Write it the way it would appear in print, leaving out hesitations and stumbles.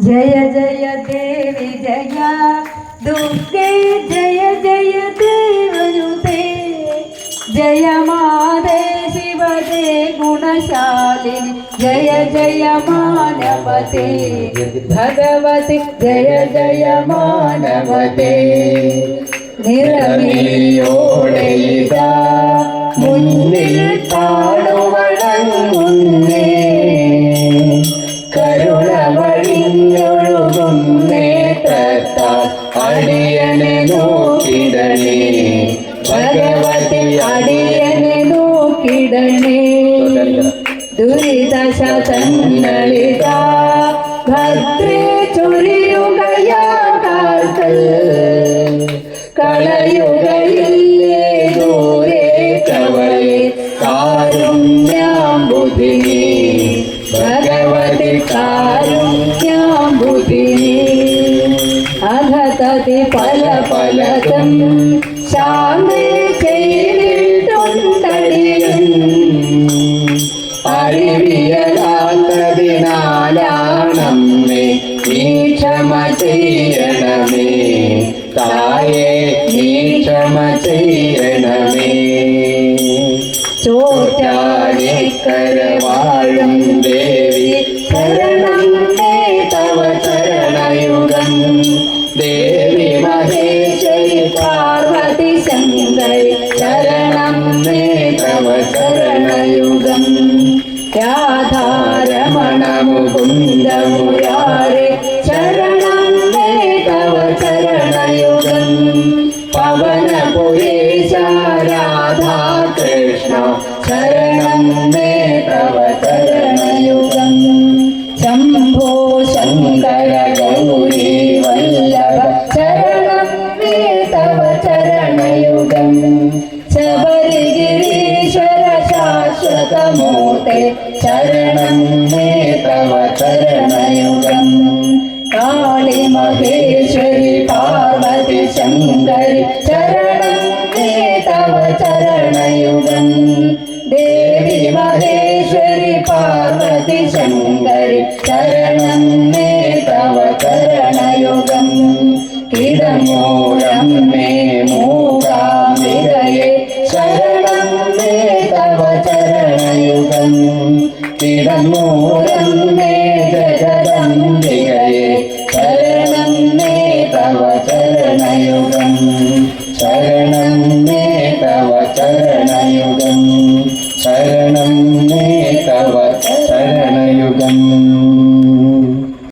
जय जय देवी जय दुर्गे जय जय देवनुते जय माते शिवदे गुणशालिनी जय जय मानवते भगवती जय जय मानवते നിറമിഴിയോടെ ഇതാ മുന്നിൽ കാണുവണങ്ങുന്നേ കരുണ വഴിഞ്ഞൊഴുകുന്നേ തത്താൽ അടിയനെ നോക്കിടണേ ഭഗവതി അടിയനെ നോക്കിടണേ ദുരിതശതങ്ങളിതാ ഭദ്രേ ചൊരിയുകയാകാൽ കളയുകയില്ലേ ദൂരെ കവളെ കാരുണ്യാംബുധിനി ഭഗവതി കാരുണ്യാംബുധിനി അധതതി പല പലതും ശാന്തി ചെയ്തിട്ടുണ്ടടിയും അറിവിയലാത്തതിനാലാണമ്മേ നീ ക്ഷമ ചെയ്യണമേ തായേ നീ ക്ഷമ ചെയ്യണമേ ചോറ്റാനിക്കര വാഴും ദേവി ശരണം മേ തവ ചരണയുഗം ദേവി മഹേശ്വരി പാർവതി ശങ്കരി ശരണം മേ തവ ചരണയുഗം രാധാരമണ മുകുന്ദ മുരാരേ ശരണം മേ തവ ചരണയുഗം പവനപുരേശ രാധാ കൃഷ്ണ ശരണം മേ തവ ചരണയുഗം ശംഭോ ശങ്കര ഗൗരീ വല്ലഭ ശരണം മേ തവ ചരണയുഗം ശബരിഗിരീശ്വര ശാശ്വതമൂർത്തെ ശരണം മേ തവ ചരണയുഗം കാളി മഹേശ്വരി പാർവതി ശങ്കരി ശരണം മേ തവ ചരണയുഗം ദേവി മഹേശ്വരി പാർവതി ശങ്കരി ശരണം മേ തവ ചരണയുഗം കിടമൂലം മേ